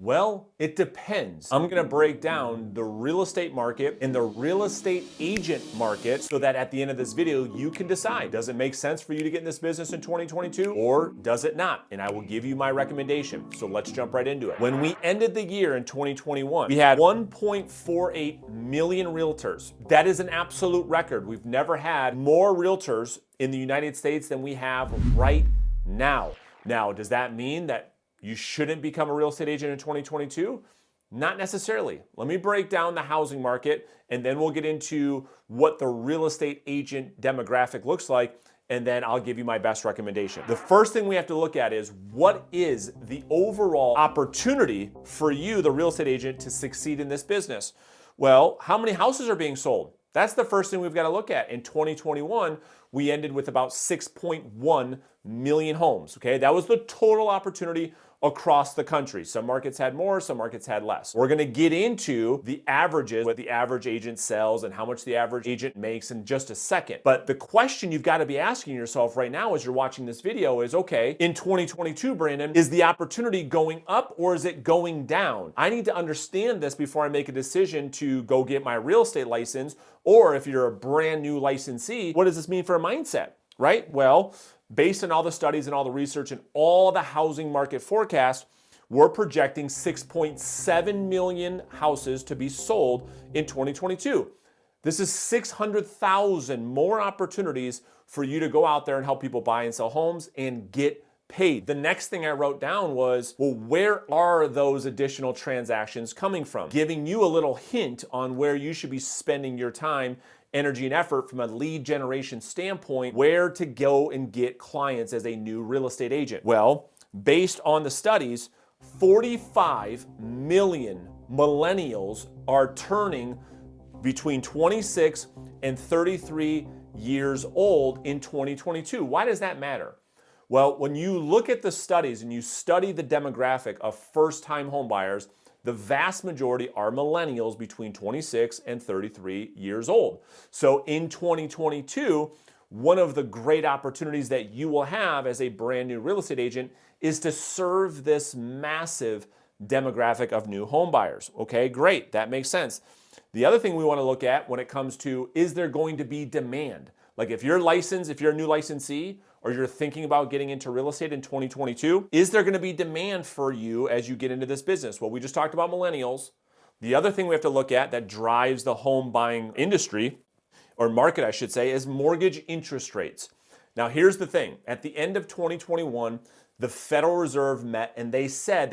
Well, it depends. I'm gonna break down the real estate market and the real estate agent market so that at the end of this video, you can decide, does it make sense for you to get in this business in 2022 or does it not? And I will give you my recommendation. So let's jump right into it. When we ended the year in 2021, we had 1.48 million realtors. That is an absolute record. We've never had more realtors in the United States than we have right now. Now, does that mean that you shouldn't become a real estate agent in 2022? Not necessarily. Let me break down the housing market and then we'll get into what the real estate agent demographic looks like, and then I'll give you my best recommendation. The first thing we have to look at is what is the overall opportunity for you, the real estate agent, to succeed in this business? Well, how many houses are being sold? That's the first thing we've got to look at. In 2021, we ended with about 6.1 million homes, okay? That was the total opportunity across the country. Some markets had more, some markets had less. We're gonna get into the averages, what the average agent sells and how much the average agent makes in just a second. But the question you've got to be asking yourself right now as you're watching this video is, okay, in 2022, Brandon, is the opportunity going up or is it going down? I need to understand this before I make a decision to go get my real estate license, or if you're a brand new licensee, what does this mean for a mindset, right? Well, based on all the studies and all the research and all the housing market forecasts, we're projecting 6.7 million houses to be sold in 2022. This is 600,000 more opportunities for you to go out there and help people buy and sell homes and get paid. The next thing I wrote down was, well, where are those additional transactions coming from? Giving you a little hint on where you should be spending your time, energy, and effort from a lead generation standpoint, where to go and get clients as a new real estate agent. Well, based on the studies, 45 million millennials are turning between 26 and 33 years old in 2022. Why does that matter? Well, when you look at the studies and you study the demographic of first-time home buyers, the vast majority are millennials between 26 and 33 years old. So in 2022, one of the great opportunities that you will have as a brand new real estate agent is to serve this massive demographic of new home buyers. Okay, great, that makes sense. The other thing we want to look at when it comes to, is there going to be demand? Like if you're licensed, if you're a new licensee, or you're thinking about getting into real estate in 2022, is there going to be demand for you as you get into this business? Well, we just talked about millennials. The other thing we have to look at that drives the home buying industry, or market I should say, is mortgage interest rates. Now here's the thing. At the end of 2021, the Federal Reserve met and they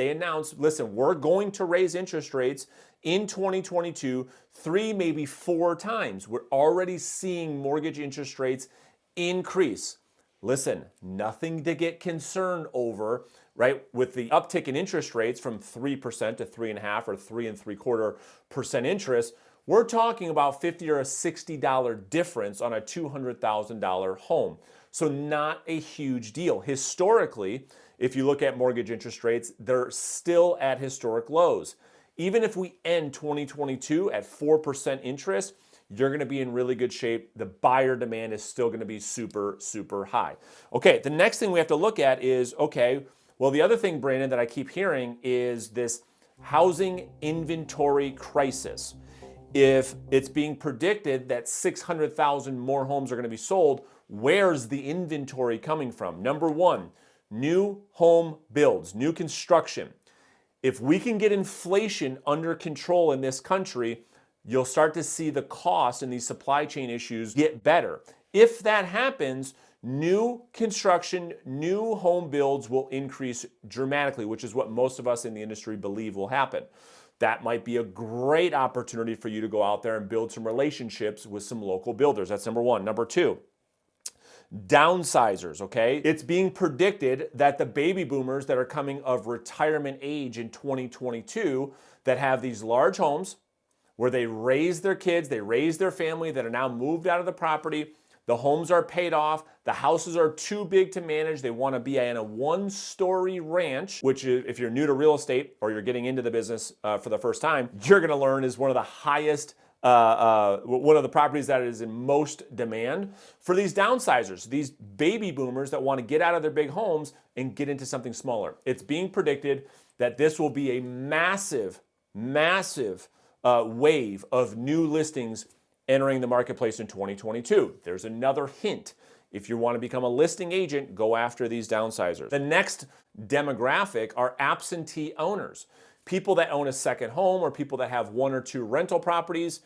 announced, listen, we're going to raise interest rates in 2022 3, maybe 4 times. We're already seeing mortgage interest rates increase. Listen, nothing to get concerned over, right? With the uptick in interest rates from 3% to 3.5% or 3.75% interest, we're talking about $50 or $60 difference on a $200,000 home. So not a huge deal. Historically, if you look at mortgage interest rates, they're still at historic lows. Even if we end 2022 at 4% interest, you're going to be in really good shape. The buyer demand is still going to be super, super high. Okay, the next thing we have to look at is, okay, well, the other thing, Brandon, that I keep hearing is this housing inventory crisis. If it's being predicted that 600,000 more homes are going to be sold, where's the inventory coming from? Number one, new home builds, new construction. If we can get inflation under control in this country, you'll start to see the cost and these supply chain issues get better. If that happens, new construction, new home builds will increase dramatically, which is what most of us in the industry believe will happen. That might be a great opportunity for you to go out there and build some relationships with some local builders. That's number one. Number two, downsizers, okay? It's being predicted that the baby boomers that are coming of retirement age in 2022 that have these large homes, where they raise their kids, they raise their family, that are now moved out of the property, the homes are paid off, the houses are too big to manage, they want to be in a one-story ranch, which if you're new to real estate or you're getting into the business for the first time, you're going to learn is one of the highest, one of the properties that is in most demand for these downsizers, these baby boomers that want to get out of their big homes and get into something smaller. It's being predicted that this will be a massive, massive wave of new listings entering the marketplace in 2022. There's another hint. If you want to become a listing agent, go after these downsizers. The next demographic are absentee owners, people that own a second home or people that have 1 or 2 rental properties.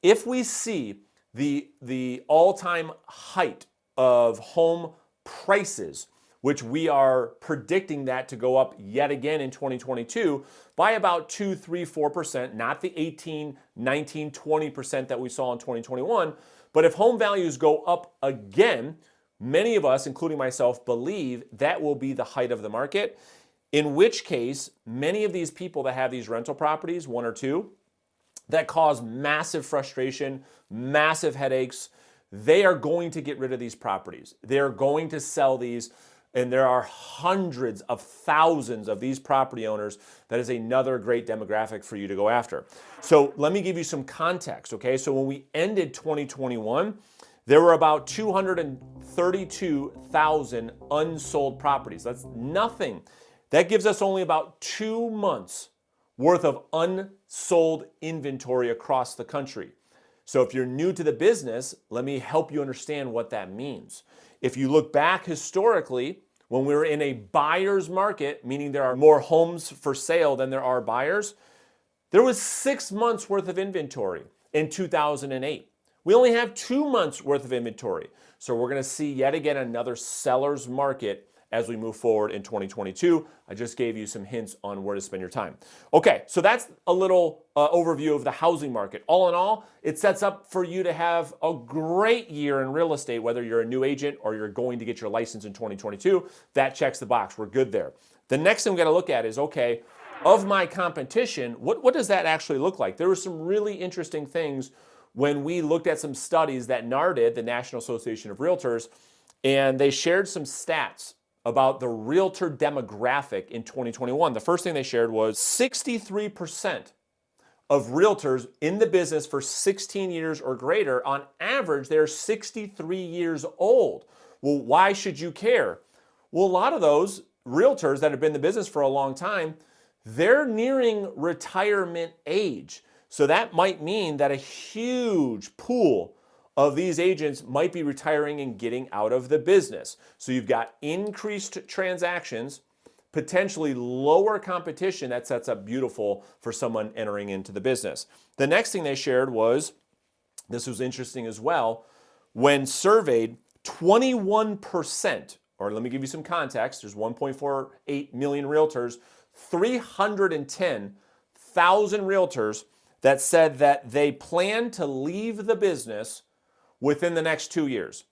If we see the all-time height of home prices, which we are predicting that to go up yet again in 2022 by about 2, 3, 4%, not the 18, 19, 20% that we saw in 2021. But if home values go up again, many of us, including myself, believe that will be the height of the market, in which case many of these people that have these rental properties, 1 or 2, that cause massive frustration, massive headaches, they are going to get rid of these properties. They're going to sell these, and there are hundreds of thousands of these property owners. That is another great demographic for you to go after. So let me give you some context, okay? So when we ended 2021, there were about 232,000 unsold properties. That's nothing. That gives us only about 2 months worth of unsold inventory across the country. So if you're new to the business, let me help you understand what that means. If you look back historically, when we were in a buyer's market, meaning there are more homes for sale than there are buyers, there was 6 months worth of inventory in 2008. We only have 2 months worth of inventory. So we're going to see yet again another seller's market as we move forward in 2022. I just gave you some hints on where to spend your time. Okay, so that's a little overview of the housing market. All in all, it sets up for you to have a great year in real estate, whether you're a new agent or you're going to get your license in 2022. That checks the box. We're good there. The next thing we got to look at is, okay, of my competition, what does that actually look like? There were some really interesting things when we looked at some studies that NAR did, the National Association of Realtors, and they shared some stats about the realtor demographic in 2021. The first thing they shared was 63% of realtors in the business for 16 years or greater, on average, they're 63 years old. Well, why should you care? Well, a lot of those realtors that have been in the business for a long time, they're nearing retirement age. So that might mean that a huge pool of these agents might be retiring and getting out of the business. So you've got increased transactions, potentially lower competition. That sets up beautiful for someone entering into the business. The next thing they shared was, this was interesting as well, when surveyed, 21%, or let me give you some context, there's 1.48 million realtors, 310,000 realtors that said that they plan to leave the business within the next 2 years.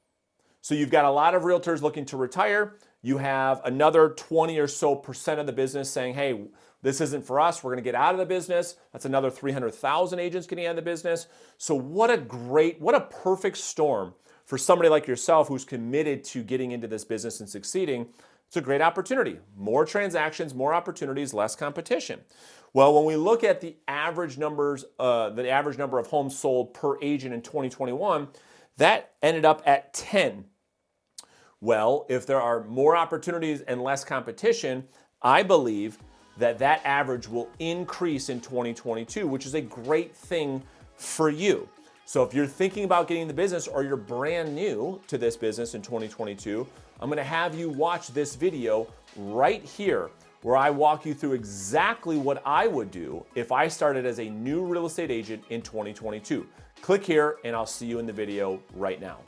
So you've got a lot of realtors looking to retire. You have another 20 or so percent of the business saying, hey, this isn't for us. We're going to get out of the business. That's another 300,000 agents getting out of the business. So what a perfect storm for somebody like yourself who's committed to getting into this business and succeeding. It's a great opportunity. More transactions, more opportunities, less competition. Well, when we look at the average number of homes sold per agent in 2021, that ended up at 10. Well, if there are more opportunities and less competition, I believe that average will increase in 2022, which is a great thing for you. So if you're thinking about getting in the business or you're brand new to this business in 2022, I'm going to have you watch this video right here where I walk you through exactly what I would do if I started as a new real estate agent in 2022. Click here and I'll see you in the video right now.